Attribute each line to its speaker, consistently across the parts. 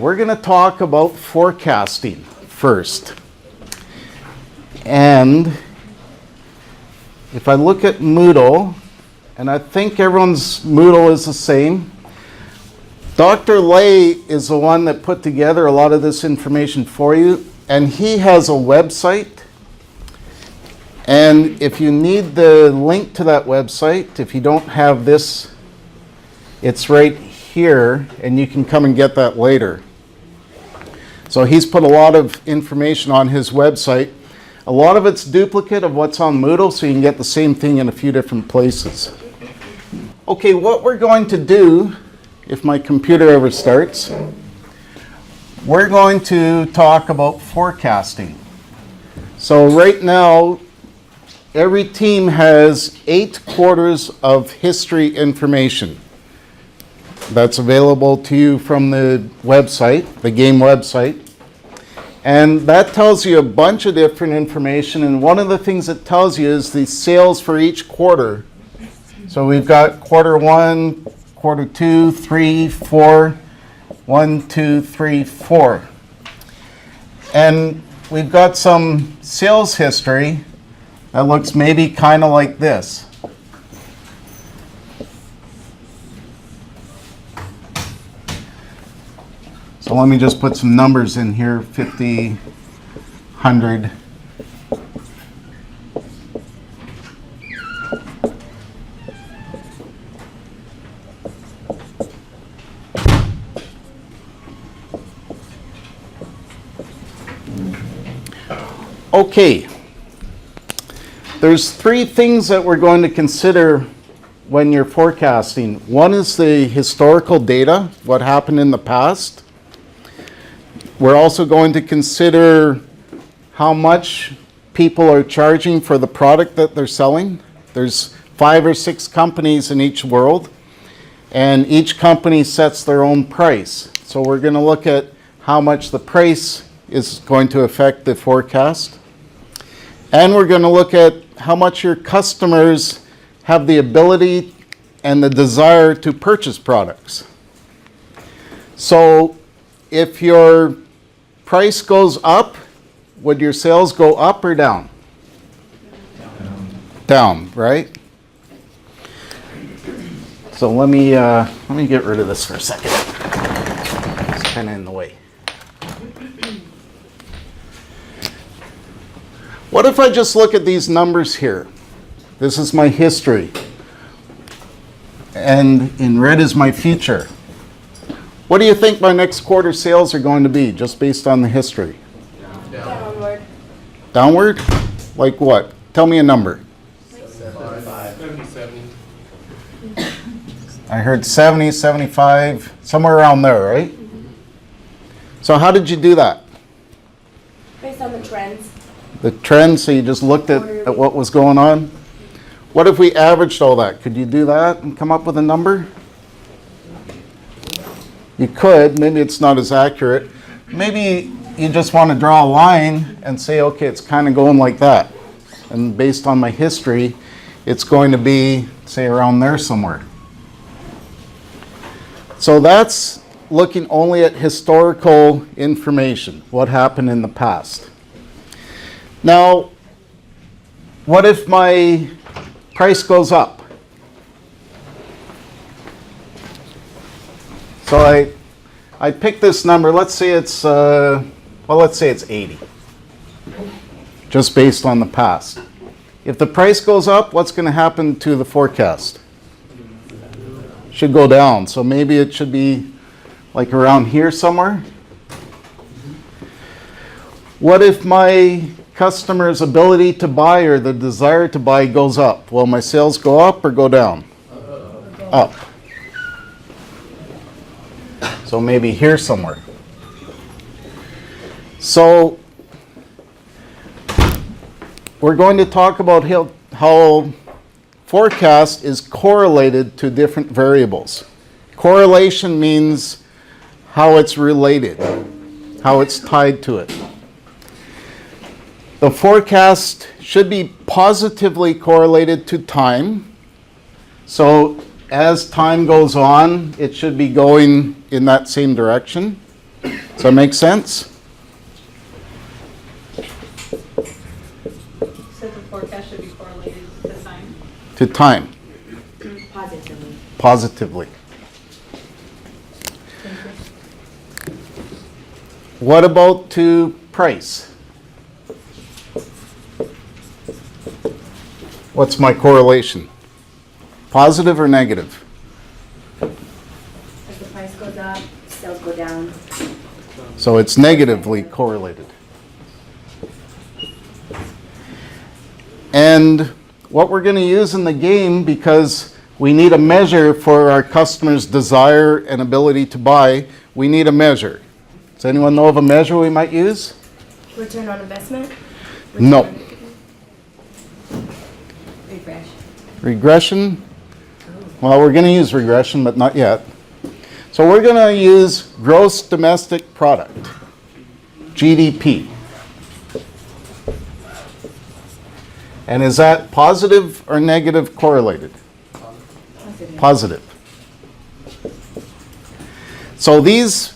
Speaker 1: We're going to talk about forecasting first. And if I look at Moodle, and I think everyone's Moodle is the same, Dr. Lay is the one that put together a lot of this information for you, and he has a website. And if you need the link to that website, if you don't have this, it's right here, and you can come and get that later. So he's put a lot of information on his website. A lot of it's duplicate of what's on Moodle, so you can get the same thing in a few different places. Okay, what we're going to do, if my computer ever starts, we're going to talk about forecasting. So right now, every team has 8 quarters of history information that's available to you from the website, the game website. And that tells you a bunch of different information, and one of the things it tells you is the sales for each quarter. So we've got quarter 1, quarter 2, 3, 4, 1, 2, 3, 4. And we've got some sales history that looks maybe kind of like this. So let me just put some numbers in here, 50, 100. Okay, there's 3 things that we're going to consider when you're forecasting. One is the historical data, what happened in the past. We're also going to consider how much people are charging for the product that they're selling. There's 5 or 6 companies in each world, and each company sets their own price. So we're going to look at how much the price is going to affect the forecast. And we're going to look at how much your customers have the ability and the desire to purchase products. So if your price goes up, would your sales go up or down? Down, right? So let me get rid of this for a second. It's kind of in the way. What if I just look at these numbers here? This is my history, and in red is my future. What do you think my next quarter sales are going to be, just based on the history?
Speaker 2: Downward.
Speaker 1: Downward? Like what? Tell me a number.
Speaker 3: 70.
Speaker 1: I heard 70, 75, somewhere around there, right? So how did you do that?
Speaker 2: Based on the trends.
Speaker 1: The trend, so you just looked at what was going on? What if we averaged all that? Could you do that and come up with a number? You could. Maybe it's not as accurate. Maybe you just want to draw a line and say, okay, it's kind of going like that. And based on my history, it's going to be, say, around there somewhere. So that's looking only at historical information, what happened in the past. Now, what if my price goes up? So I picked this number. Let's say it's let's say it's 80, just based on the past. If the price goes up, what's going to happen to the forecast? Should go down. So maybe it should be like around here somewhere. What if my customer's ability to buy or the desire to buy goes up? Will my sales go up or go down? Up. So maybe here somewhere. So we're going to talk about how forecast is correlated to different variables. Correlation means how it's related, how it's tied to it. The forecast should be positively correlated to time. So as time goes on, it should be going in that same direction. Does that make sense?
Speaker 3: So the forecast should be correlated to time?
Speaker 1: To time,
Speaker 2: Positively.
Speaker 1: positively.
Speaker 3: Thank you.
Speaker 1: What about to price? What's my correlation? Positive or negative?
Speaker 2: As the price goes up, sales go down.
Speaker 1: So it's negatively correlated. And what we're going to use in the game, because we need a measure for our customers' desire and ability to buy, we need a measure. Does anyone know of a measure we might use?
Speaker 2: Return on investment?
Speaker 1: No.
Speaker 2: Refresh.
Speaker 1: Regression? Well, we're going to use regression, but not yet. So we're going to use gross domestic product, GDP. And is that positive or negative correlated? Positive. So these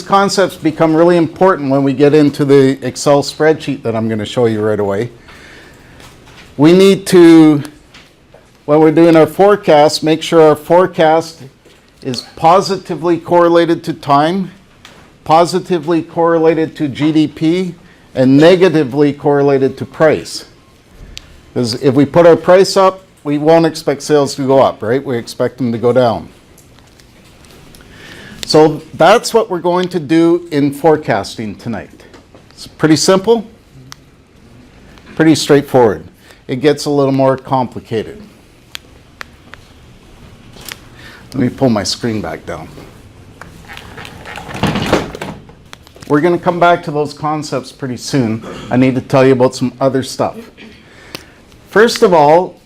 Speaker 1: concepts become really important when we get into the Excel spreadsheet that I'm going to show you right away. We need to, when we're doing our forecast, make sure our forecast is positively correlated to time, positively correlated to GDP, and negatively correlated to price. Because if we put our price up, we won't expect sales to go up, right? We expect them to go down. So that's what we're going to do in forecasting tonight. It's pretty simple, pretty straightforward. It gets a little more complicated. Let me pull my screen back down. We're going to come back to those concepts pretty soon. I need to tell you about some other stuff. First of all,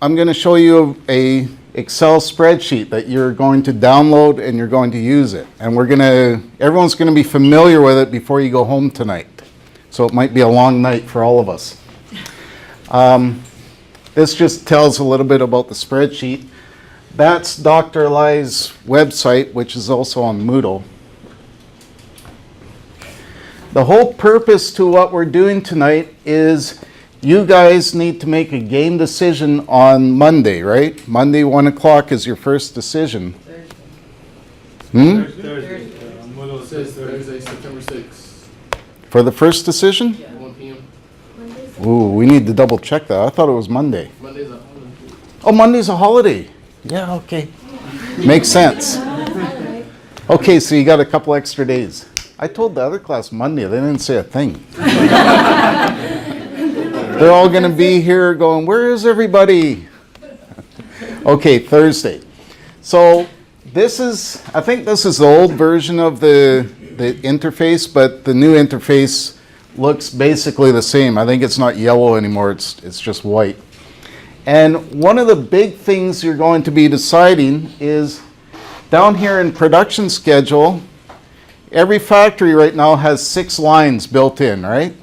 Speaker 1: I'm going to show you a Excel spreadsheet that you're going to download and you're going to use it. And everyone's going to be familiar with it before you go home tonight. So it might be a long night for all of us. This just tells a little bit about the spreadsheet. That's Dr. Eli's website, which is also on Moodle. The whole purpose to what we're doing tonight is you guys need to make a game decision on Monday, right? Monday, 1 o'clock is your first decision.
Speaker 4: Thursday. Moodle says Thursday, September 6th.
Speaker 1: For the first decision?
Speaker 4: 1 p.m.
Speaker 1: Ooh, we need to double check that. I thought it was Monday.
Speaker 4: Monday's a holiday.
Speaker 1: Oh, Monday's a holiday. Yeah, okay. Makes sense. Okay, so you got a couple extra days. I told the other class Monday. They didn't say a thing. They're all going to be here going, where is everybody? Okay, Thursday. So I think this is the old version of the interface, but the new interface looks basically the same. I think it's not yellow anymore, it's just white. And one of the big things you're going to be deciding is down here in production schedule, every factory right now has 6 lines built in, right?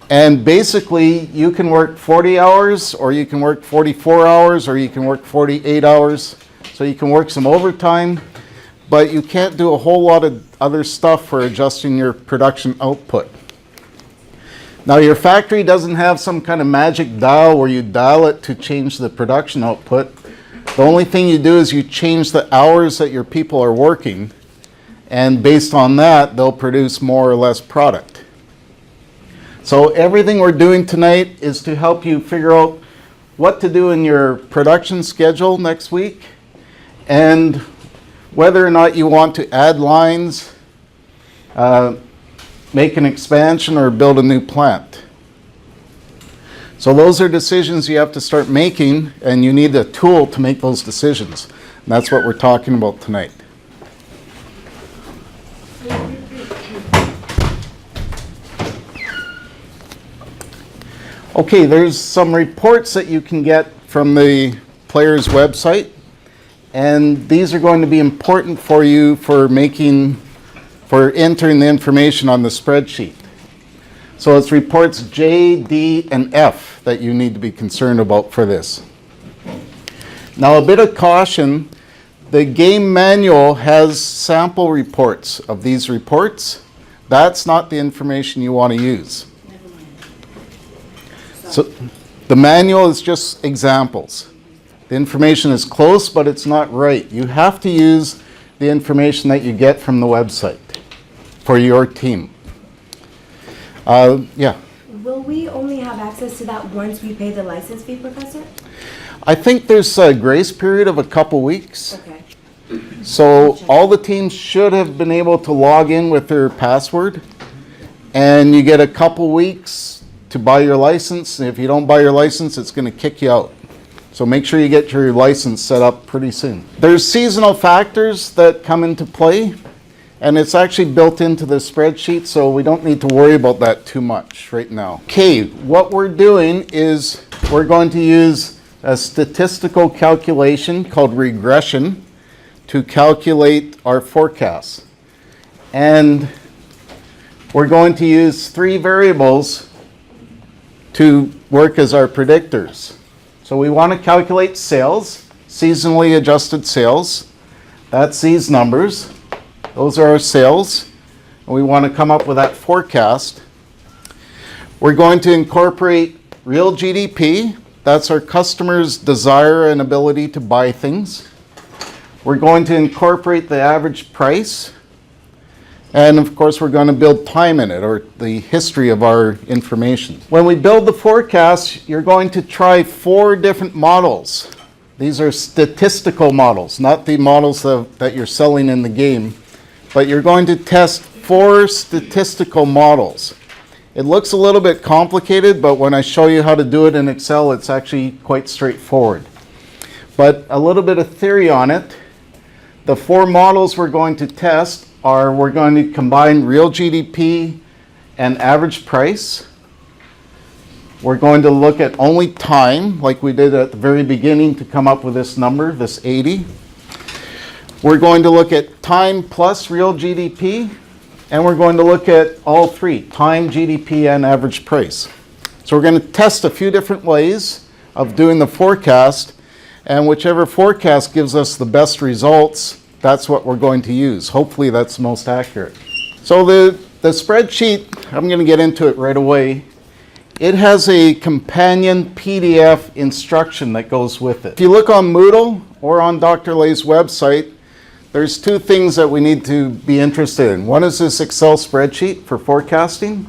Speaker 1: And basically, you can work 40 hours, or you can work 44 hours, or you can work 48 hours. So you can work some overtime, but you can't do a whole lot of other stuff for adjusting your production output. Now, your factory doesn't have some kind of magic dial where you dial it to change the production output. The only thing you do is you change the hours that your people are working, and based on that, they'll produce more or less product. So everything we're doing tonight is to help you figure out what to do in your production schedule next week and whether or not you want to add lines, make an expansion, or build a new plant. So those are decisions you have to start making, and you need a tool to make those decisions. And that's what we're talking about tonight. Okay, there's some reports that you can get from the player's website, and these are going to be important for you for entering the information on the spreadsheet. So it's reports J, D, and F that you need to be concerned about for this. Now, a bit of caution, The game manual has sample reports of these reports. That's not the information you want to use. So the manual is just examples. The information is close, but it's not right. You have to use the information that you get from the website for your team. Yeah.
Speaker 2: Will we only have access to that once we pay the license fee, Professor?
Speaker 1: I think there's a grace period of a couple weeks.
Speaker 2: Okay.
Speaker 1: So all the teams should have been able to log in with their password, and you get a couple weeks to buy your license. And if you don't buy your license, it's going to kick you out. So make sure you get your license set up pretty soon. There's seasonal factors that come into play, and it's actually built into the spreadsheet, so we don't need to worry about that too much right now. Okay, what we're doing is we're going to use a statistical calculation called regression to calculate our forecasts. And we're going to use 3 variables to work as our predictors. So we want to calculate sales, seasonally adjusted sales. That's these numbers. Those are our sales. And we want to come up with that forecast. We're going to incorporate real GDP. That's our customers' desire and ability to buy things. We're going to incorporate the average price. And of course, we're going to build time in it, or the history of our information. When we build the forecast, you're going to try 4 different models. These are statistical models, not the models that you're selling in the game. But you're going to test 4 statistical models. It looks a little bit complicated, but when I show you how to do it in Excel, it's actually quite straightforward. But a little bit of theory on it. The 4 models we're going to test are, we're going to combine real GDP and average price. We're going to look at only time, like we did at the very beginning to come up with this number, this 80. We're going to look at time plus real GDP, and we're going to look at all 3, time, GDP, and average price. So we're going to test a few different ways of doing the forecast, and whichever forecast gives us the best results, that's what we're going to use. Hopefully that's most accurate. So the spreadsheet, I'm going to get into it right away. It has a companion PDF instruction that goes with it. If you look on Moodle or on Dr. Lay's website, there's 2 things that we need to be interested in. One is this Excel spreadsheet for forecasting,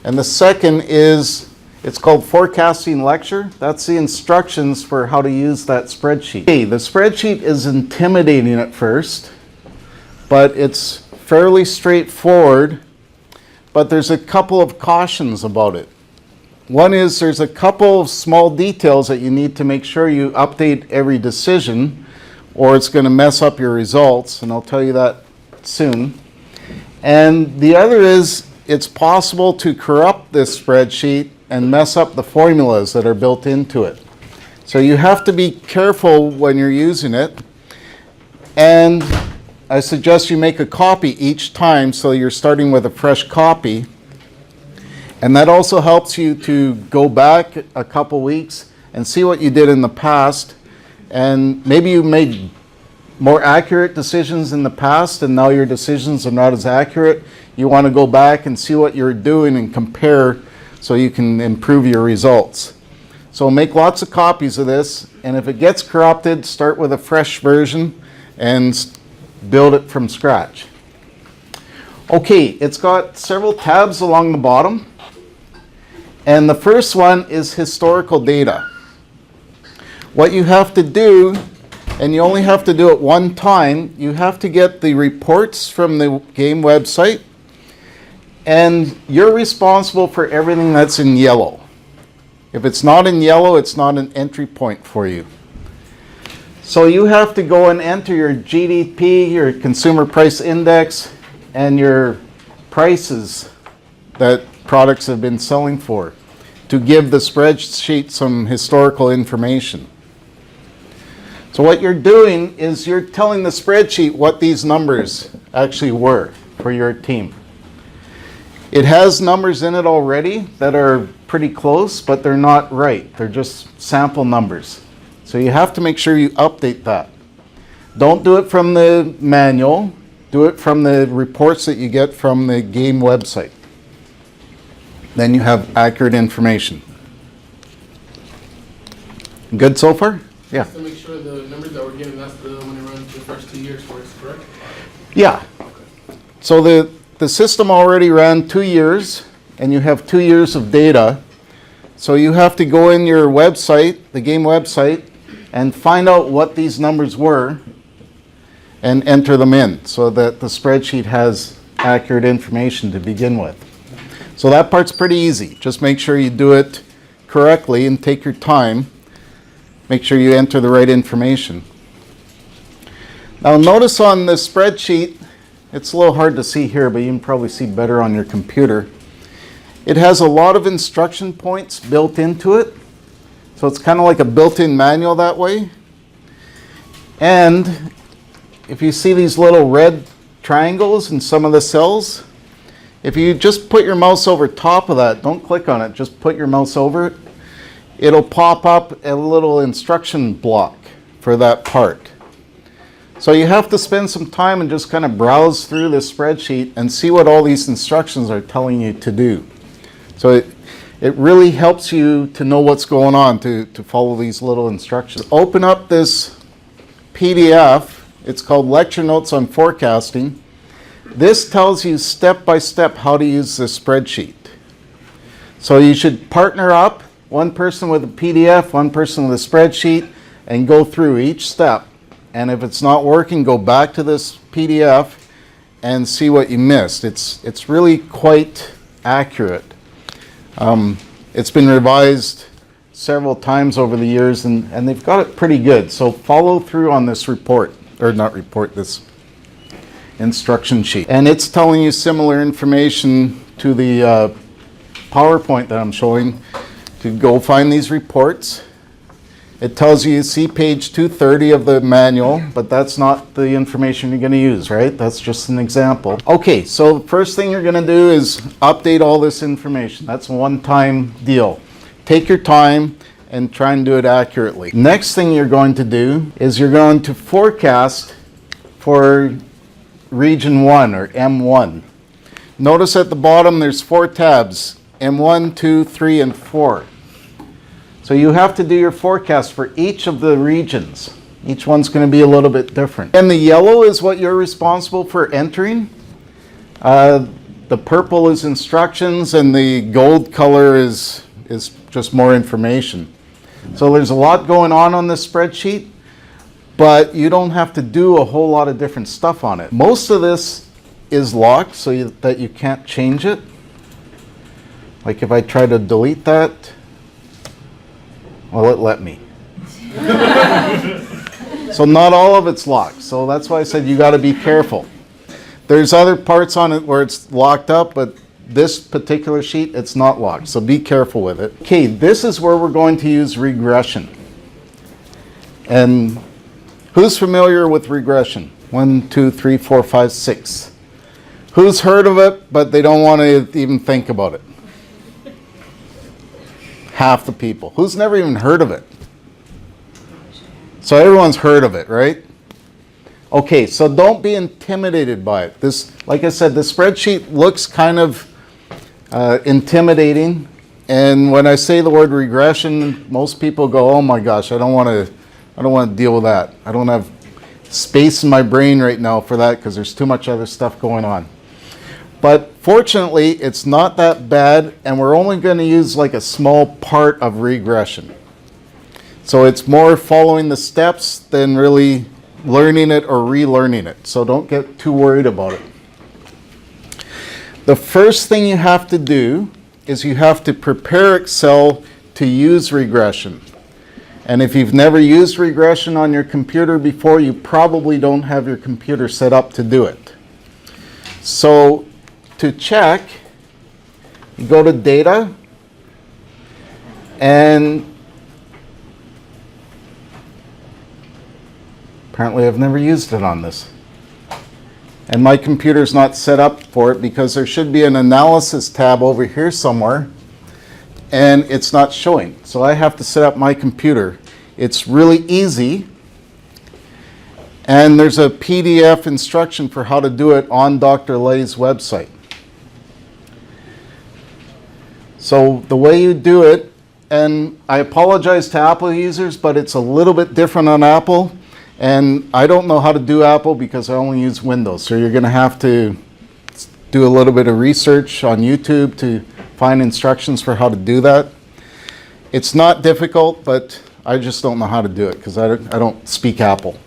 Speaker 1: and the second is, it's called Forecasting Lecture. That's the instructions for how to use that spreadsheet. Okay, the spreadsheet is intimidating at first, but it's fairly straightforward, but there's a couple of cautions about it. One is there's a couple of small details that you need to make sure you update every decision, or it's going to mess up your results, and I'll tell you that soon. And the other is, it's possible to corrupt this spreadsheet and mess up the formulas that are built into it. So you have to be careful when you're using it. And I suggest you make a copy each time, so you're starting with a fresh copy. And that also helps you to go back a couple weeks and see what you did in the past. And maybe you made more accurate decisions in the past, and now your decisions are not as accurate. You want to go back and see what you're doing and compare so you can improve your results. So make lots of copies of this, and if it gets corrupted, start with a fresh version and build it from scratch. Okay, it's got several tabs along the bottom, and the first one is historical data. What you have to do, and you only have to do it one time, you have to get the reports from the game website, and you're responsible for everything that's in yellow. If it's not in yellow, it's not an entry point for you. So you have to go and enter your GDP, your consumer price index, and your prices that products have been selling for to give the spreadsheet some historical information. So what you're doing is you're telling the spreadsheet what these numbers actually were for your team. It has numbers in it already that are pretty close, but they're not right. They're just sample numbers. So you have to make sure you update that. Don't do it from the manual. Do it from the reports that you get from the game website. Then you have accurate information. Good so far? Yeah.
Speaker 4: Just to make sure the numbers that we're getting, that's the when it runs the first 2 years for us, correct?
Speaker 1: Yeah. So the system already ran 2 years, and you have 2 years of data. So you have to go in your website, the game website, and find out what these numbers were and enter them in so that the spreadsheet has accurate information to begin with. So that part's pretty easy. Just make sure you do it correctly and take your time. Make sure you enter the right information. Now notice on this spreadsheet, it's a little hard to see here, but you can probably see better on your computer. It has a lot of instruction points built into it. So it's kind of like a built-in manual that way. And if you see these little red triangles in some of the cells, if you just put your mouse over top of that, don't click on it, just put your mouse over it, it'll pop up a little instruction block for that part. So you have to spend some time and just kind of browse through this spreadsheet and see what all these instructions are telling you to do. So it really helps you to know what's going on, to follow these little instructions. Open up this PDF. It's called Lecture Notes on Forecasting. This tells you step by step how to use this spreadsheet. So you should partner up, one person with a PDF, one person with a spreadsheet, and go through each step. And if it's not working, go back to this PDF and see what you missed. It's really quite accurate. It's been revised several times over the years, and they've got it pretty good. So follow through on this report, or not report, this instruction sheet. And it's telling you similar information to the PowerPoint that I'm showing to go find these reports. It tells you, see page 230 of the manual, but that's not the information you're going to use, right? That's just an example. Okay, so the first thing you're going to do is update all this information. That's a one-time deal. Take your time and try and do it accurately. Next thing you're going to do is you're going to forecast for Region 1 or M1. Notice at the bottom there's 4 tabs, M1, 2, 3, and 4. So you have to do your forecast for each of the regions. Each one's going to be a little bit different. And the yellow is what you're responsible for entering. The purple is instructions, and the gold color is just more information. So there's a lot going on this spreadsheet, but you don't have to do a whole lot of different stuff on it. Most of this is locked so that you can't change it. Like if I try to delete that, well, it let me. So not all of it's locked. So that's why I said you got to be careful. There's other parts on it where it's locked up, but this particular sheet, it's not locked. So be careful with it. Okay, this is where we're going to use regression. And who's familiar with regression? 1, 2, 3, 4, 5, 6. Who's heard of it, but they don't want to even think about it? Half the people. Who's never even heard of it? So everyone's heard of it, right? Okay, so don't be intimidated by it. This, like I said, the spreadsheet looks kind of intimidating. And when I say the word regression, most people go, "Oh my gosh, I don't want to deal with that. I don't have space in my brain right now for that because there's too much other stuff going on." But fortunately, it's not that bad, and we're only going to use like a small part of regression. So it's more following the steps than really learning it or relearning it. So don't get too worried about it. The first thing you have to do is you have to prepare Excel to use regression. And if you've never used regression on your computer before, you probably don't have your computer set up to do it. So to check, you go to Data, and apparently I've never used it on this. And my computer's not set up for it because there should be an Analysis tab over here somewhere, and it's not showing. So I have to set up my computer. It's really easy. And there's a PDF instruction for how to do it on Dr. Lay's website. So the way you do it, and I apologize to Apple users, but it's a little bit different on Apple. And I don't know how to do Apple because I only use Windows. So you're going to have to do a little bit of research on YouTube to find instructions for how to do that. It's not difficult, but I just don't know how to do it because I don't speak Apple.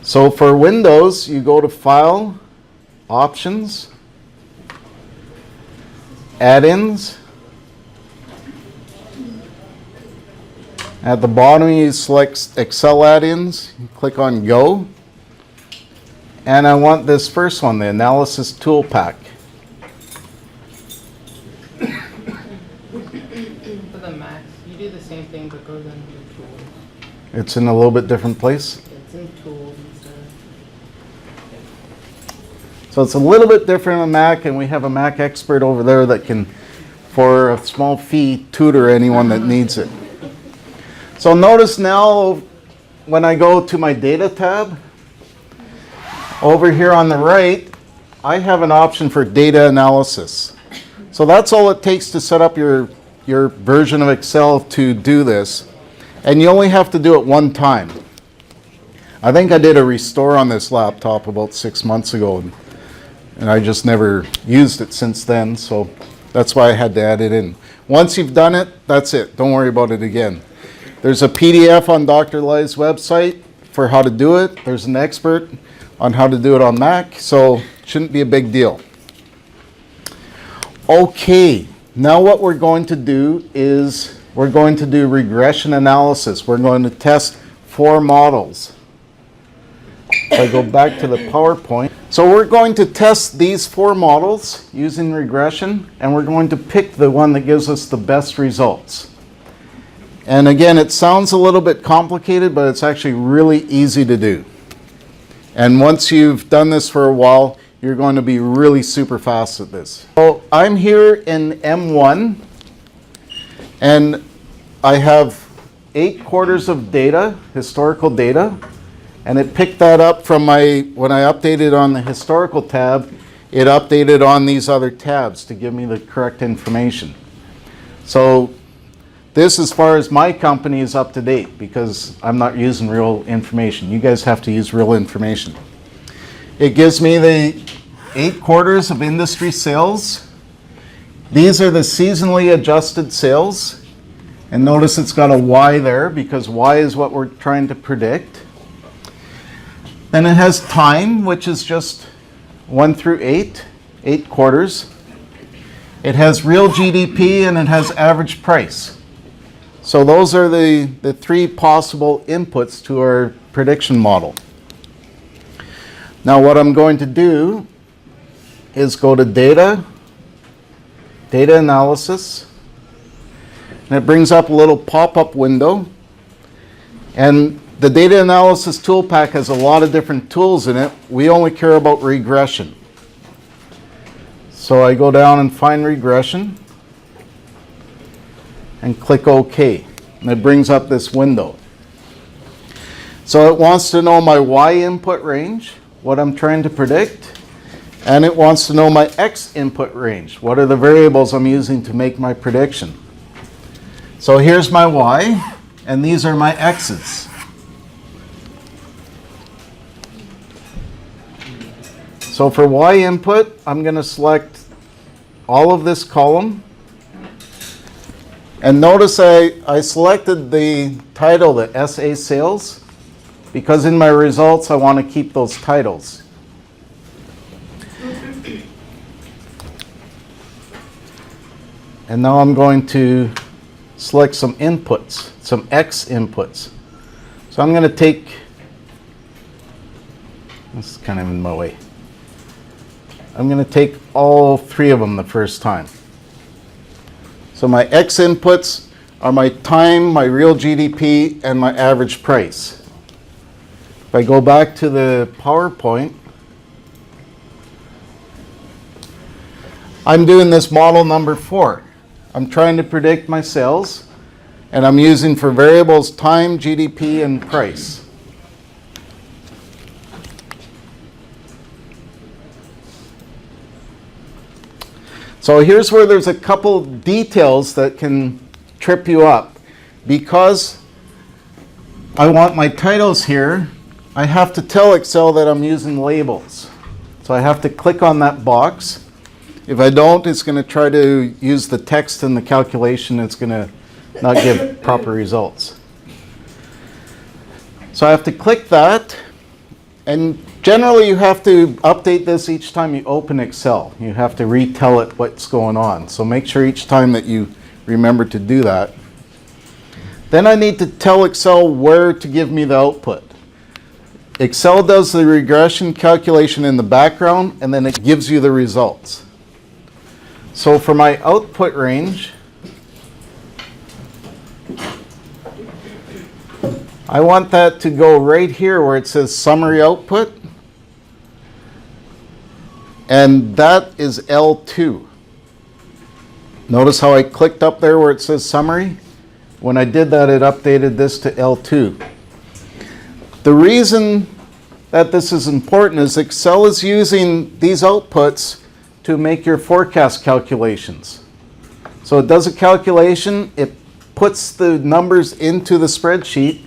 Speaker 1: So for Windows, you go to File, Options, Add-ins. At the bottom, you select Excel add-ins, click on Go. And I want this first one, the Analysis Toolpak.
Speaker 5: For the Macs, you do the same thing, but go down to Tools.
Speaker 1: It's in a little bit different place.
Speaker 5: It's in Tools instead.
Speaker 1: So it's a little bit different on Mac, and we have a Mac expert over there that can, for a small fee, tutor anyone that needs it. So notice now when I go to my Data tab, over here on the right, I have an option for Data Analysis. So that's all it takes to set up your version of Excel to do this. And you only have to do it one time. I think I did a restore on this laptop about 6 months ago, and I just never used it since then, so that's why I had to add it in. Once you've done it, that's it. Don't worry about it again. There's a PDF on Dr. Lay's website for how to do it. There's an expert on how to do it on Mac, so it shouldn't be a big deal. Okay, now what we're going to do is we're going to do regression analysis. We're going to test 4 models. If I go back to the PowerPoint. So we're going to test these 4 models using regression, and we're going to pick the one that gives us the best results. And again, it sounds a little bit complicated, but it's actually really easy to do. And once you've done this for a while, you're going to be really super fast at this. So I'm here in M1, and I have 8 quarters of data, historical data, and it picked that up from when I updated on the historical tab, it updated on these other tabs to give me the correct information. So this, as far as my company, is up to date because I'm not using real information. You guys have to use real information. It gives me the 8 quarters of industry sales. These are the seasonally adjusted sales. And notice it's got a Y there because Y is what we're trying to predict. Then it has time, which is just 1 through 8, 8 quarters. It has real GDP and it has average price. So those are the 3 possible inputs to our prediction model. Now what I'm going to do is go to Data, Data Analysis, and it brings up a little pop-up window. And the Data Analysis Toolpak has a lot of different tools in it. We only care about regression. So I go down and find regression and click OK. And it brings up this window. So it wants to know my Y input range, what I'm trying to predict, and it wants to know my X input range. What are the variables I'm using to make my prediction? So here's my Y, and these are my X's. So for Y input, I'm going to select all of this column. And notice I selected the title, the SA sales, because in my results I want to keep those titles. And now I'm going to select some inputs, some X inputs. So I'm going to take, this is kind of in my way. I'm going to take all 3 of them the first time. So my X inputs are my time, my real GDP, and my average price. If I go back to the PowerPoint, I'm doing this model number 4. I'm trying to predict my sales, and I'm using for variables time, GDP, and price. So here's where there's a couple details that can trip you up. Because I want my titles here, I have to tell Excel that I'm using labels. So I have to click on that box. If I don't, it's going to try to use the text in the calculation. It's going to not give proper results. So I have to click that. And generally, you have to update this each time you open Excel. You have to retell it what's going on. So make sure each time that you remember to do that. Then I need to tell Excel where to give me the output. Excel does the regression calculation in the background, and then it gives you the results. So for my output range, I want that to go right here where it says summary output. And that is L2. Notice how I clicked up there where it says summary? When I did that, it updated this to L2. The reason that this is important is Excel is using these outputs to make your forecast calculations. So it does a calculation, it puts the numbers into the spreadsheet,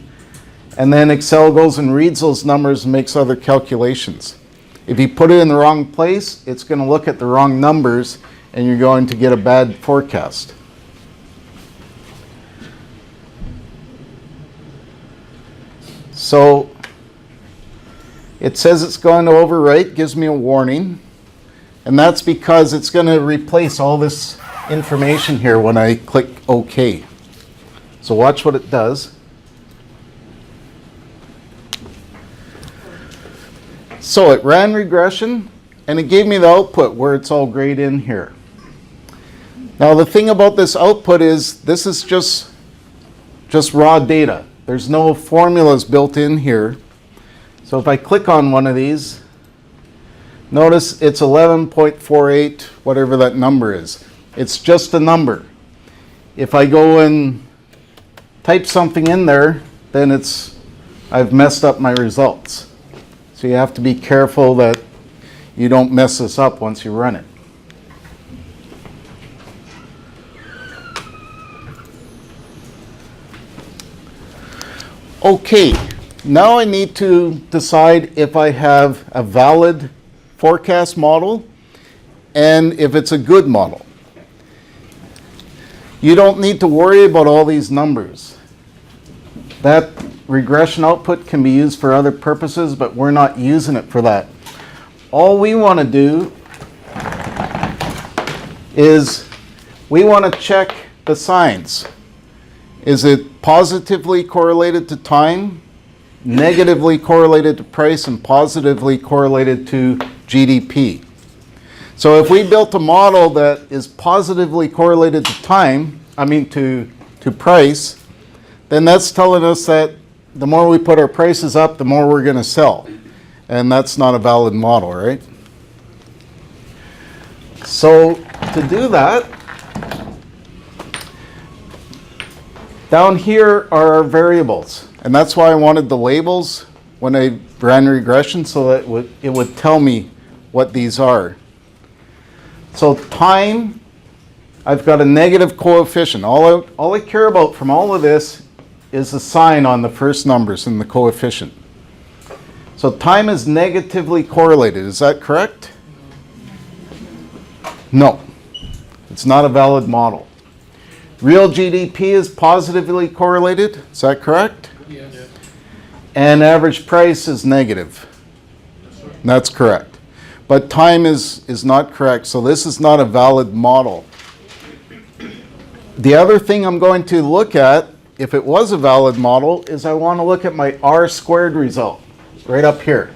Speaker 1: and then Excel goes and reads those numbers and makes other calculations. If you put it in the wrong place, it's going to look at the wrong numbers, and you're going to get a bad forecast. So it says it's going to overwrite, gives me a warning, and that's because it's going to replace all this information here when I click OK. So watch what it does. So it ran regression, and it gave me the output where it's all grayed in here. Now the thing about this output is this is just raw data. There's no formulas built in here. So if I click on one of these, notice it's 11.48, whatever that number is. It's just a number. If I go and type something in there, then I've messed up my results. So you have to be careful that you don't mess this up once you run it. Okay, now I need to decide if I have a valid forecast model and if it's a good model. You don't need to worry about all these numbers. That regression output can be used for other purposes, but we're not using it for that. All we want to do is we want to check the signs. Is it positively correlated to time, negatively correlated to price, and positively correlated to GDP? So if we built a model that is positively correlated to time, to price, then that's telling us that the more we put our prices up, the more we're going to sell. And that's not a valid model, right? So to do that, down here are our variables. And that's why I wanted the labels when I ran regression, so that it would tell me what these are. So time, I've got a negative coefficient. All I care about from all of this is the sign on the first numbers in the coefficient. So time is negatively correlated. Is that correct? No. It's not a valid model. Real GDP is positively correlated. Is that correct?
Speaker 4: Yes.
Speaker 1: And average price is negative. That's correct. But time is not correct, so this is not a valid model. The other thing I'm going to look at, if it was a valid model, is I want to look at my R squared result, right up here.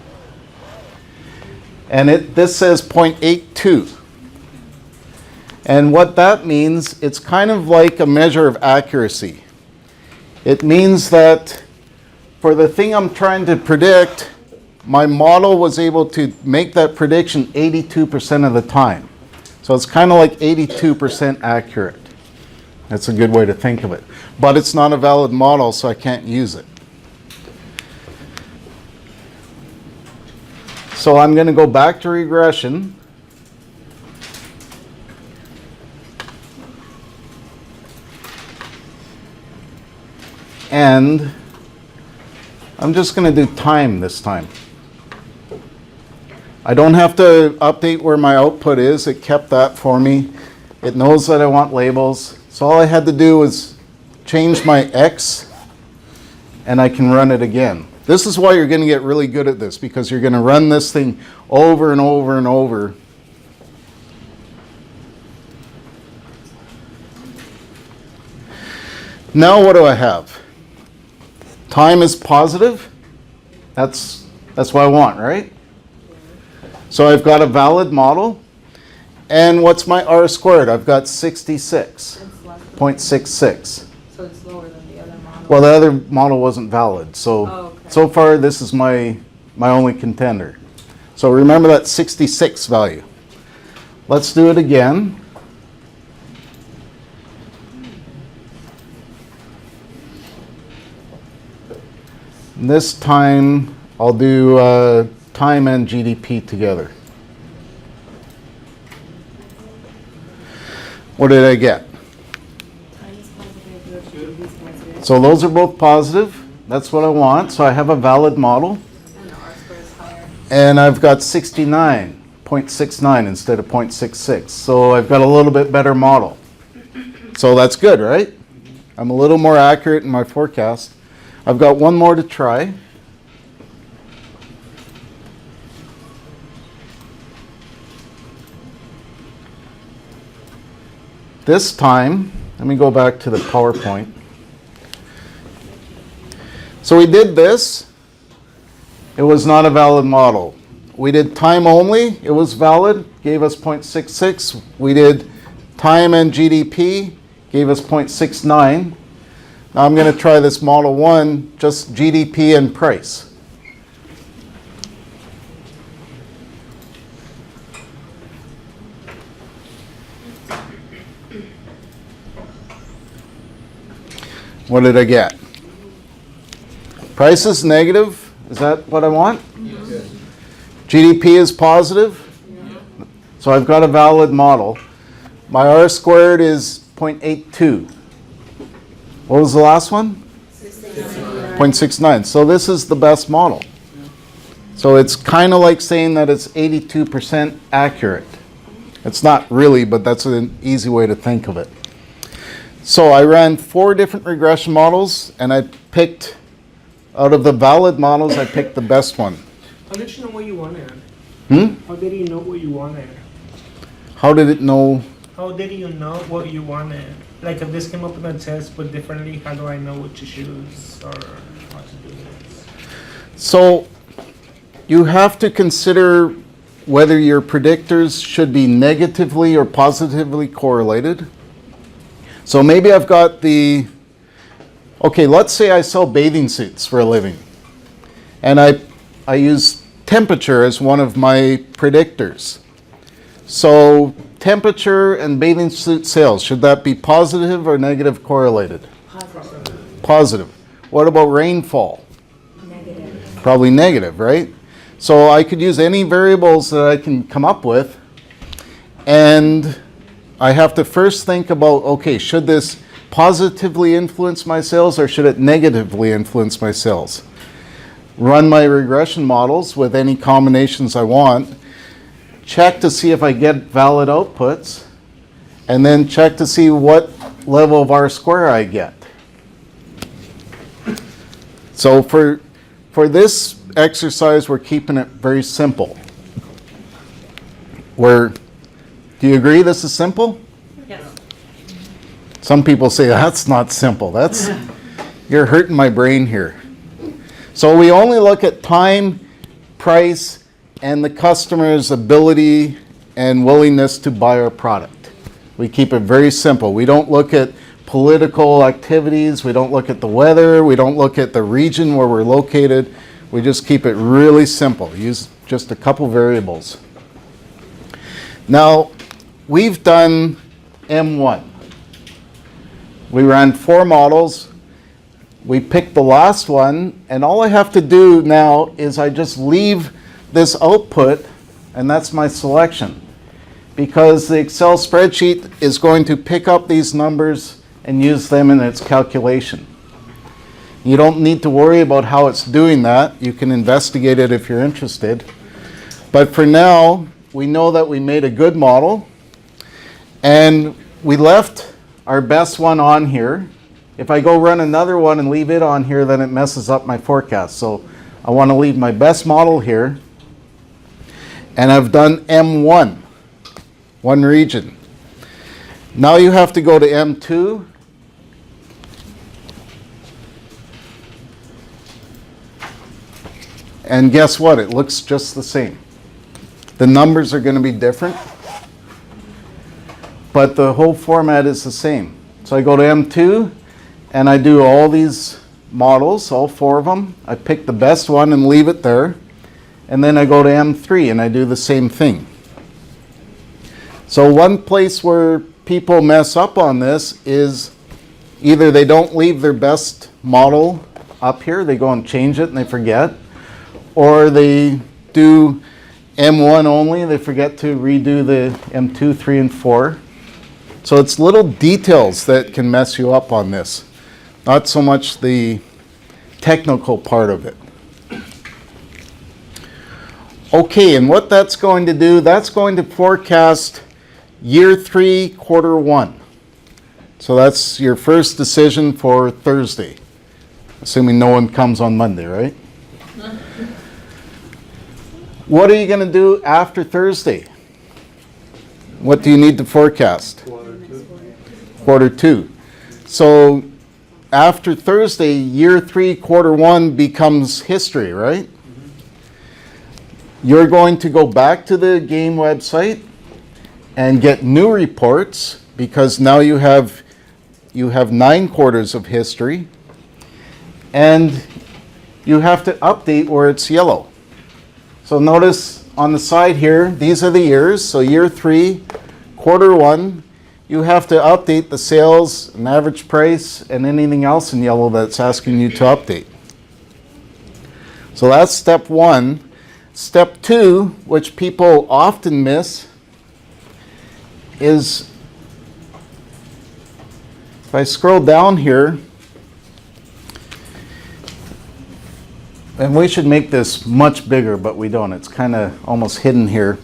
Speaker 1: And this says 0.82. And what that means, it's kind of like a measure of accuracy. It means that for the thing I'm trying to predict, my model was able to make that prediction 82% of the time. So it's kind of like 82% accurate. That's a good way to think of it. But it's not a valid model, so I can't use it. So I'm going to go back to regression. And I'm just going to do time this time. I don't have to update where my output is. It kept that for me. It knows that I want labels. So all I had to do was change my X, and I can run it again. This is why you're going to get really good at this, because you're going to run this thing over and over and over. Now what do I have? Time is positive. That's what I want, right? So I've got a valid model. And what's my R squared? I've got 66.66.
Speaker 5: So it's lower than the other model.
Speaker 1: Well, the other model wasn't valid. So,
Speaker 5: okay.
Speaker 1: So far this is my only contender. So remember that 66 value. Let's do it again. This time I'll do time and GDP together. What did I get? So those are both positive. That's what I want. So I have a valid model.
Speaker 3: And the R square is higher.
Speaker 1: And I've got 69.69 instead of 0.66. So I've got a little bit better model. So that's good, right? I'm a little more accurate in my forecast. I've got one more to try. This time, let me go back to the PowerPoint. So we did this. It was not a valid model. We did time only. It was valid, gave us 0.66. We did time and GDP, gave us 0.69. Now I'm going to try this model 1, just GDP and price. What did I get? Price is negative. Is that what I want?
Speaker 4: Yes.
Speaker 1: GDP is positive. So I've got a valid model. My R squared is 0.82. What was the last one? 0.69. So this is the best model. So it's kind of like saying that it's 82% accurate. It's not really, but that's an easy way to think of it. So I ran 4 different regression models, and I picked, out of the valid models, I picked the best one.
Speaker 6: How did you know what you wanted?
Speaker 1: Hmm?
Speaker 6: How did you know what you wanted?
Speaker 1: How did it know?
Speaker 6: How did you know what you wanted? Like if this came up in a test but differently, how do I know what to choose or how to do this?
Speaker 1: So you have to consider whether your predictors should be negatively or positively correlated. So maybe I've got okay, let's say I sell bathing suits for a living. And I use temperature as one of my predictors. So temperature and bathing suit sales, should that be positive or negative correlated?
Speaker 2: Positive.
Speaker 1: Positive. What about rainfall?
Speaker 2: Negative.
Speaker 1: Probably negative, right? So I could use any variables that I can come up with, and I have to first think about, okay, should this positively influence my sales or should it negatively influence my sales? Run my regression models with any combinations I want, check to see if I get valid outputs, and then check to see what level of R square I get. So for this exercise, we're keeping it very simple. Do you agree this is simple?
Speaker 3: Yes.
Speaker 1: Some people say that's not simple. You're hurting my brain here. So we only look at time, price, and the customer's ability and willingness to buy our product. We keep it very simple. We don't look at political activities. We don't look at the weather. We don't look at the region where we're located. We just keep it really simple. Use just a couple variables. Now, we've done M1. We ran 4 models. We picked the last one, and all I have to do now is I just leave this output, and that's my selection. Because the Excel spreadsheet is going to pick up these numbers and use them in its calculation. You don't need to worry about how it's doing that. You can investigate it if you're interested. But for now, we know that we made a good model, and we left our best one on here. If I go run another one and leave it on here, then it messes up my forecast. So I want to leave my best model here. And I've done M1, one region. Now you have to go to M2. And guess what? It looks just the same. The numbers are going to be different, but the whole format is the same. So I go to M2 and I do all these models, all 4 of them. I pick the best one and leave it there. And then I go to M3 and I do the same thing. So one place where people mess up on this is either they don't leave their best model up here, they go and change it and they forget, or they do M1 only, they forget to redo the M2, 3, and 4. So it's little details that can mess you up on this, not so much the technical part of it. Okay, and what that's going to do, that's going to forecast year 3, quarter 1. So that's your first decision for Thursday, assuming no one comes on Monday, right? What are you going to do after Thursday? What do you need to forecast? Quarter 2. So after Thursday, year 3, quarter 1 becomes history, right? You're going to go back to the game website and get new reports, because now you have 9 quarters of history, and you have to update where it's yellow. So notice on the side here, these are the years. So year 3, quarter 1, you have to update the sales and average price and anything else in yellow that's asking you to update. So that's step 1. Step 2, which people often miss, is if I scroll down here, and we should make this much bigger, but we don't. It's kind of almost hidden here.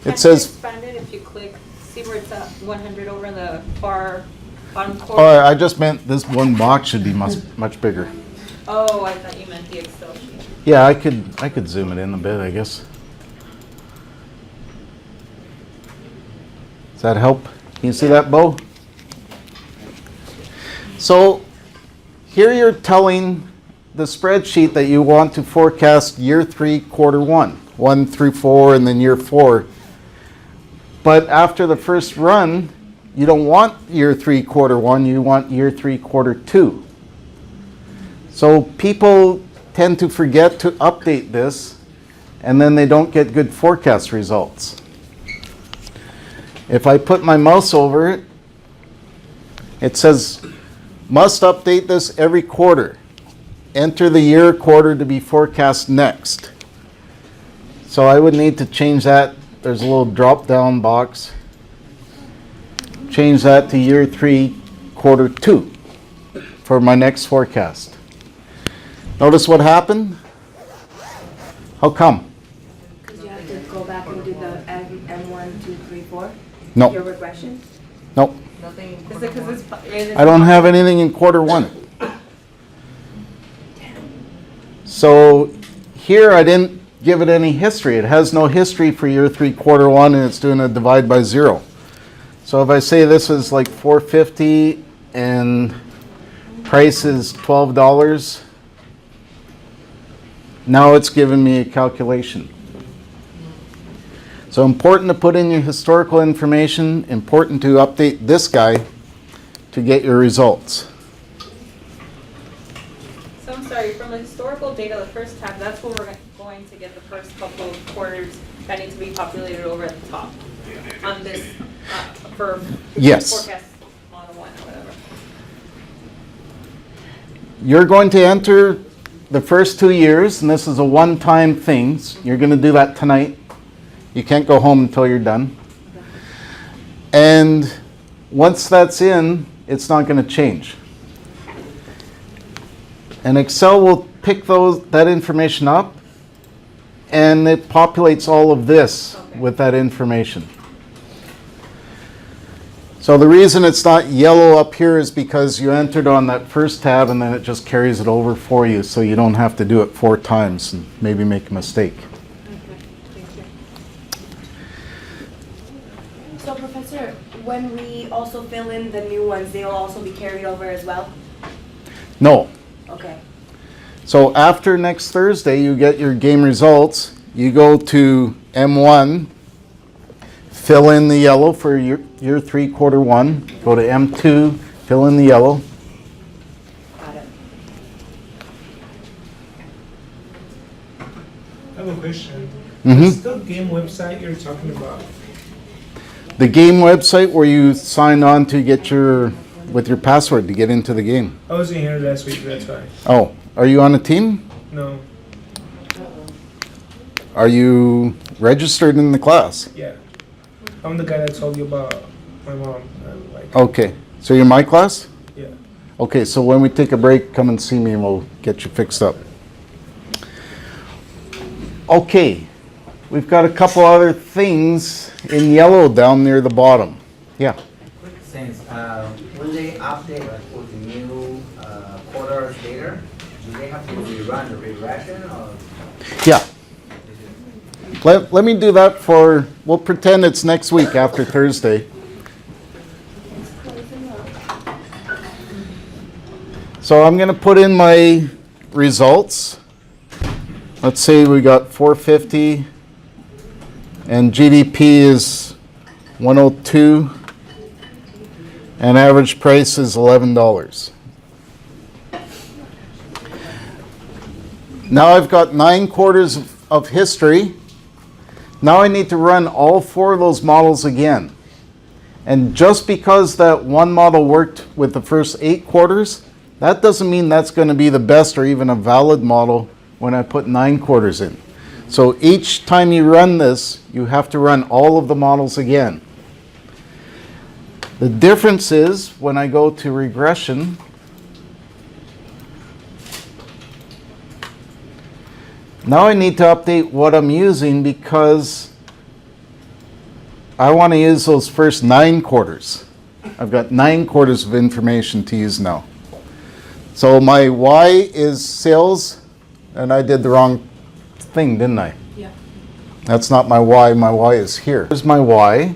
Speaker 1: It says,
Speaker 3: Expand it if you click, see where it's at 100 over in the far bottom
Speaker 1: oh,
Speaker 3: corner.
Speaker 1: I just meant this one box should be much bigger.
Speaker 3: Oh, I thought you meant the Excel sheet.
Speaker 1: Yeah, I could zoom it in a bit, I guess. Does that help? Can you see that, Bo? So here you're telling the spreadsheet that you want to forecast year 3, quarter 1, 1 through 4, and then year 4. But after the first run, you don't want year 3, quarter 1, you want year 3, quarter 2. So people tend to forget to update this, and then they don't get good forecast results. If I put my mouse over it, it says, must update this every quarter. Enter the year quarter to be forecast next. So I would need to change that. There's a little drop down box. Change that to year 3, quarter 2 for my next forecast. Notice what happened? How come?
Speaker 2: Because you have to go back and do the M1, 2, 3, 4?
Speaker 1: No.
Speaker 2: Your regression?
Speaker 1: Nope.
Speaker 5: Nothing.
Speaker 3: Is it because it's
Speaker 1: I don't have anything in quarter 1. So here I didn't give it any history. It has no history for year 3, quarter 1, and it's doing a divide by 0. So if I say this is like $4.50 and price is $12, now it's giving me a calculation. So important to put in your historical information, important to update this guy to get your results.
Speaker 3: So I'm sorry, from the historical data, the first tab, that's where we're going to get the first couple of quarters that need to be populated over at the top on this for
Speaker 1: Yes.
Speaker 3: forecast model 1 or whatever.
Speaker 1: You're going to enter the first 2 years, and this is a one-time thing. You're going to do that tonight. You can't go home until you're done. And once that's in, it's not going to change. And Excel will pick that information up, and it populates all of this with that information. So the reason it's not yellow up here is because you entered on that first tab and then it just carries it over for you, so you don't have to do it 4 times and maybe make a mistake.
Speaker 2: So Professor, when we also fill in the new ones, they'll also be carried over as well?
Speaker 1: No.
Speaker 2: Okay.
Speaker 1: So after next Thursday, you get your game results. You go to M1, fill in the yellow for your 3/4 one. Go to M2, fill in the yellow.
Speaker 2: Got it.
Speaker 6: I have a question.
Speaker 1: Mhm.
Speaker 6: What's the game website you're talking about?
Speaker 1: The game website where you sign on to get with your password to get into the game.
Speaker 6: I wasn't here last week, that's why.
Speaker 1: Oh, are you on a team?
Speaker 6: No,
Speaker 1: Are you registered in the class?
Speaker 6: yeah. I'm the guy that told you about my mom.
Speaker 1: Okay, so you're my class?
Speaker 6: Yeah.
Speaker 1: Okay, so when we take a break, come and see me and we'll get you fixed up. Okay, we've got a couple other things in yellow down near the bottom. Yeah.
Speaker 7: Quick sense, when they update with the new quarters data, do they have to rerun the regression or?
Speaker 1: Yeah. Let me do that we'll pretend it's next week after Thursday. So I'm going to put in my results. Let's say we got 450 and GDP is 102 and average price is $11. Now I've got 9 quarters of history. Now I need to run all 4 of those models again. And just because that one model worked with the first 8 quarters, that doesn't mean that's going to be the best or even a valid model when I put 9 quarters in. So each time you run this, you have to run all of the models again. The difference is when I go to regression, now I need to update what I'm using because I want to use those first 9 quarters. I've got 9 quarters of information to use now. So my Y is sales, and I did the wrong thing, didn't I?
Speaker 2: Yeah.
Speaker 1: That's not my Y. My Y is here. Here's my Y.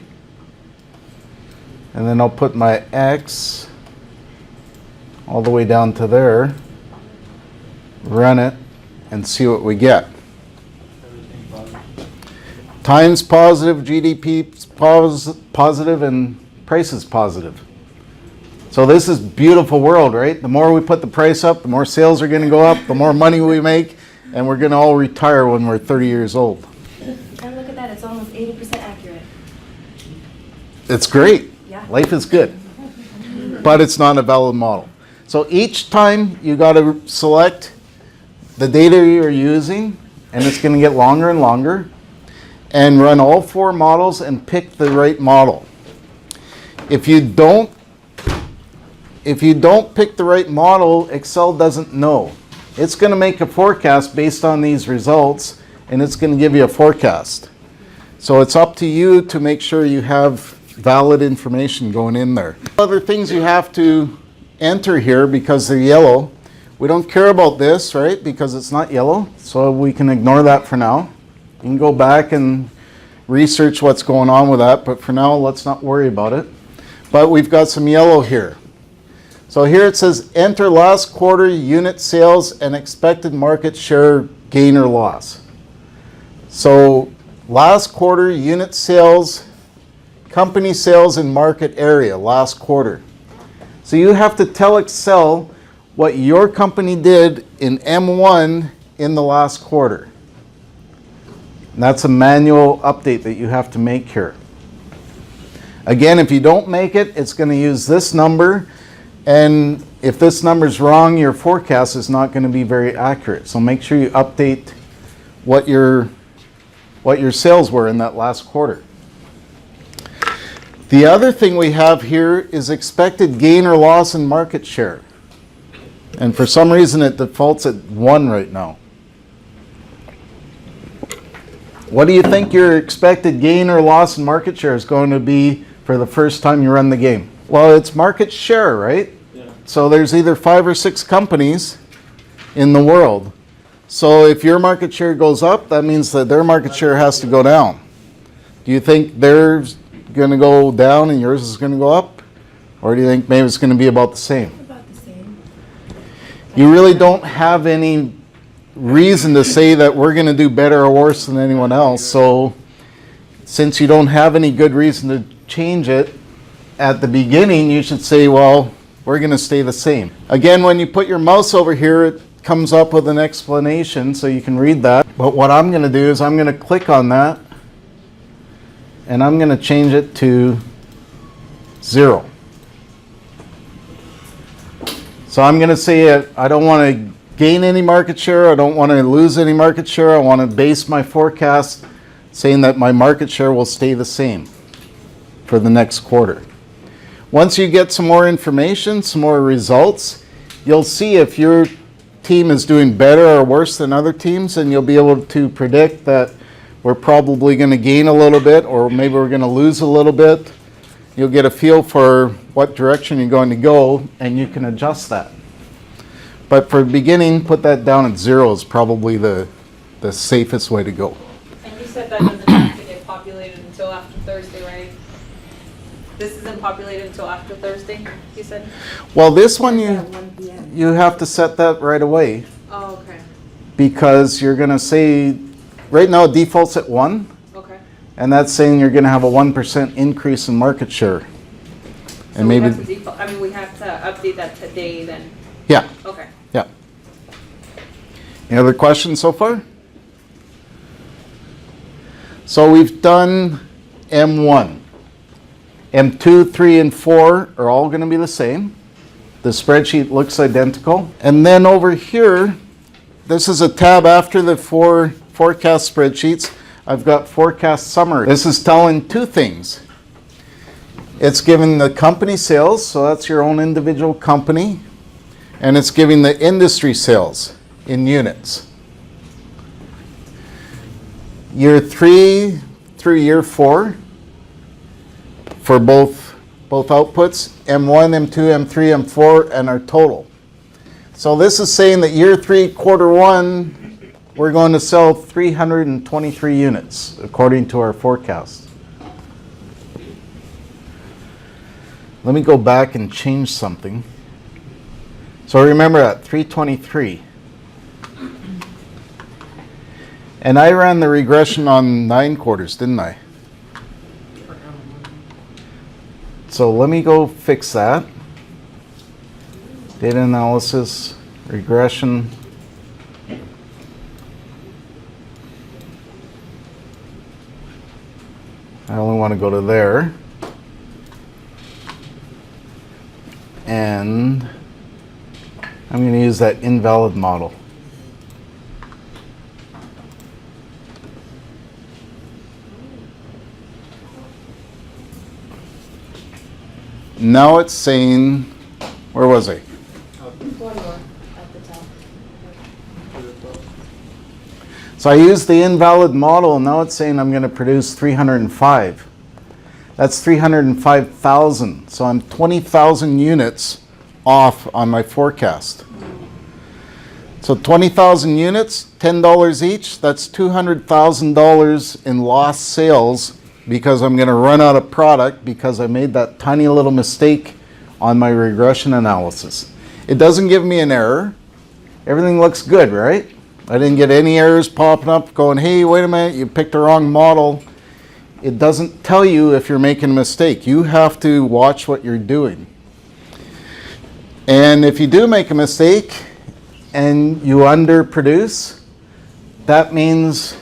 Speaker 1: And then I'll put my X all the way down to there. Run it and see what we get. Time's positive, GDP's positive, and price is positive. So this is beautiful world, right? The more we put the price up, the more sales are going to go up, the more money we make, and we're going to all retire when we're 30 years old.
Speaker 2: And look at that, it's almost 80% accurate.
Speaker 1: It's great.
Speaker 2: Yeah.
Speaker 1: Life is good. But it's not a valid model. So each time you got to select the data you're using, and it's going to get longer and longer, and run all 4 models and pick the right model. If you don't pick the right model, Excel doesn't know. It's going to make a forecast based on these results, and it's going to give you a forecast. So it's up to you to make sure you have valid information going in there. Other things you have to enter here because they're yellow. We don't care about this, right, because it's not yellow, so we can ignore that for now. You can go back and research what's going on with that, but for now, let's not worry about it. But we've got some yellow here. So here it says, enter last quarter unit sales and expected market share gain or loss. So last quarter unit sales, company sales in market area, last quarter. So you have to tell Excel what your company did in M1 in the last quarter. And that's a manual update that you have to make here. Again, if you don't make it, it's going to use this number. And if this number's wrong, your forecast is not going to be very accurate. So make sure you update what your sales were in that last quarter. The other thing we have here is expected gain or loss in market share. And for some reason, it defaults at 1 right now. What do you think your expected gain or loss in market share is going to be for the first time you run the game? Well, it's market share, right?
Speaker 4: Yeah.
Speaker 1: So there's either 5 or 6 companies in the world. So if your market share goes up, that means that their market share has to go down. Do you think they're going to go down and yours is going to go up? Or do you think maybe it's going to be about the same?
Speaker 2: About the same.
Speaker 1: You really don't have any reason to say that we're going to do better or worse than anyone else. So since you don't have any good reason to change it at the beginning, you should say, well, we're going to stay the same. Again, when you put your mouse over here, it comes up with an explanation so you can read that. But what I'm going to do is I'm going to click on that and I'm going to change it to 0. So I'm going to say I don't want to gain any market share. I don't want to lose any market share. I want to base my forecast saying that my market share will stay the same for the next quarter. Once you get some more information, some more results, you'll see if your team is doing better or worse than other teams, and you'll be able to predict that we're probably going to gain a little bit or maybe we're going to lose a little bit. You'll get a feel for what direction you're going to go, and you can adjust that. But for the beginning, put that down at 0 is probably the safest way to go.
Speaker 3: And you said that doesn't have to get populated until after Thursday, right? This isn't populated until after Thursday, you said?
Speaker 1: Well, this one
Speaker 2: At 1 p.m.
Speaker 1: you have to set that right away
Speaker 3: Oh, okay,
Speaker 1: because you're going to say, right now it defaults at 1,
Speaker 3: okay.
Speaker 1: and that's saying you're going to have a 1% increase in market share.
Speaker 3: So
Speaker 1: And
Speaker 3: we
Speaker 1: maybe,
Speaker 3: have to default, I mean, we have to update that today then,
Speaker 1: yeah,
Speaker 3: okay.
Speaker 1: yeah. Any other questions so far? So we've done M1. M2, 3, and 4 are all going to be the same. The spreadsheet looks identical. And then over here, this is a tab after the 4 forecast spreadsheets. I've got forecast summary. This is telling 2 things. It's giving the company sales, so that's your own individual company, and it's giving the industry sales in units. Year 3 through year 4 for both outputs, M1, M2, M3, M4, and our total. So this is saying that year 3, quarter 1, we're going to sell 323 units according to our forecast. Let me go back and change something. So remember that 323. And I ran the regression on 9 quarters, didn't I? So let me go fix that. Data analysis, regression. I only want to go to there. And I'm going to use that invalid model. Now it's saying, where was I?
Speaker 2: One more at the top.
Speaker 1: So I used the invalid model, and now it's saying I'm going to produce 305. That's 305,000. So I'm 20,000 units off on my forecast. So 20,000 units, $10 each, that's $200,000 in lost sales because I'm going to run out of product because I made that tiny little mistake on my regression analysis. It doesn't give me an error. Everything looks good, right? I didn't get any errors popping up going, hey, wait a minute, you picked the wrong model. It doesn't tell you if you're making a mistake. You have to watch what you're doing. And if you do make a mistake and you underproduce, that means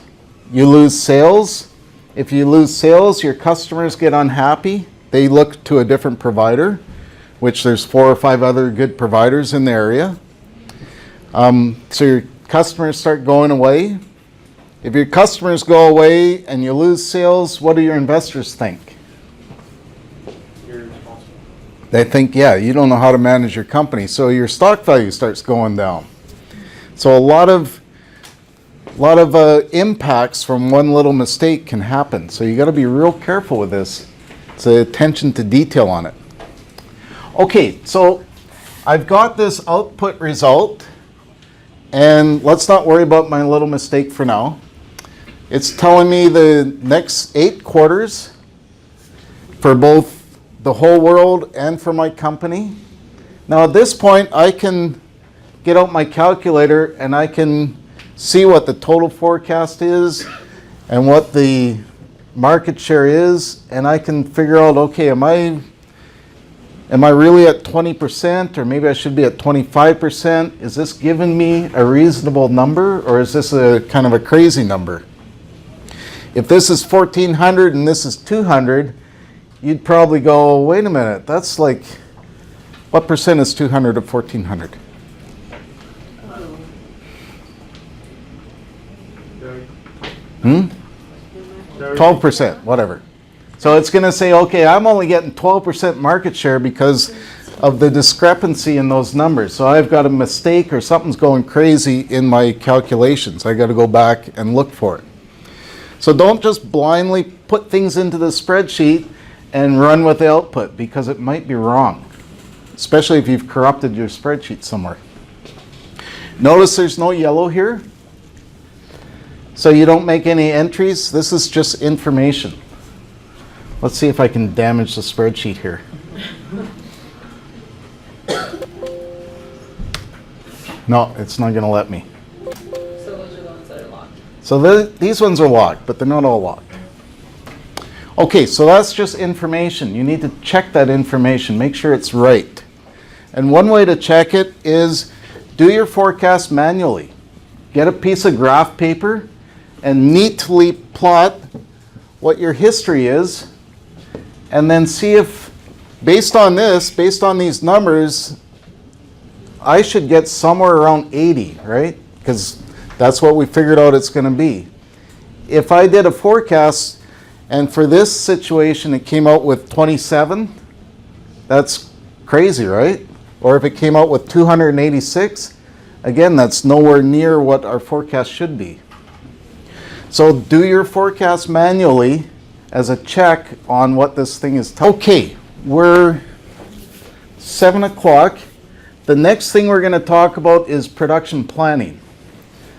Speaker 1: you lose sales. If you lose sales, your customers get unhappy. They look to a different provider, which there's 4 or 5 other good providers in the area. So your customers start going away. If your customers go away and you lose sales, what do your investors think?
Speaker 4: You're responsible.
Speaker 1: They think, yeah, you don't know how to manage your company, so your stock value starts going down. So a lot of impacts from one little mistake can happen. So you got to be real careful with this. It's the attention to detail on it. Okay, so I've got this output result, and let's not worry about my little mistake for now. It's telling me the next 8 quarters for both the whole world and for my company. Now at this point, I can get out my calculator and I can see what the total forecast is and what the market share is, and I can figure out, okay, am I really at 20%, or maybe I should be at 25%? Is this giving me a reasonable number, or is this a kind of a crazy number? If this is 1400 and this is 200, you'd probably go, wait a minute, that's like, what percent is 200 of 1400? Hmm? 12%, whatever. So it's going to say, okay, I'm only getting 12% market share because of the discrepancy in those numbers. So I've got a mistake or something's going crazy in my calculations. I got to go back and look for it. So don't just blindly put things into the spreadsheet and run with the output, because it might be wrong, especially if you've corrupted your spreadsheet somewhere. Notice there's no yellow here. So you don't make any entries. This is just information. Let's see if I can damage the spreadsheet here. No, it's not going to let me.
Speaker 3: So those are the ones that are locked.
Speaker 1: So these ones are locked, but they're not all locked. Okay, so that's just information. You need to check that information, make sure it's right. And one way to check it is do your forecast manually. Get a piece of graph paper and neatly plot what your history is, and then see if, based on these numbers, I should get somewhere around 80, right? Because that's what we figured out it's going to be. If I did a forecast and for this situation it came out with 27, that's crazy, right? Or if it came out with 286, again, that's nowhere near what our forecast should be. So do your forecast manually as a check on what this thing is telling. Okay, we're 7 o'clock. The next thing we're going to talk about is production planning.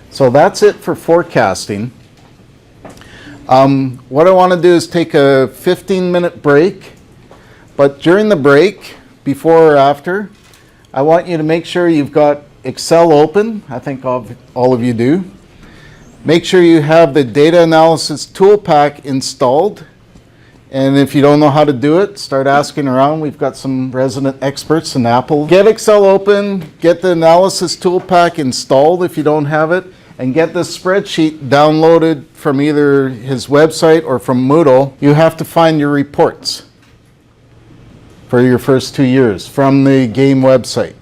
Speaker 1: So that's it for forecasting. What I want to do is take a 15-minute break. But during the break, before or after, I want you to make sure you've got Excel open. I think all of you do. Make sure you have the data analysis toolpak installed. And if you don't know how to do it, start asking around. We've got some resident experts in Apple. Get Excel open, get the analysis toolpak installed if you don't have it, and get this spreadsheet downloaded from either his website or from Moodle. You have to find your reports for your first 2 years from the game website.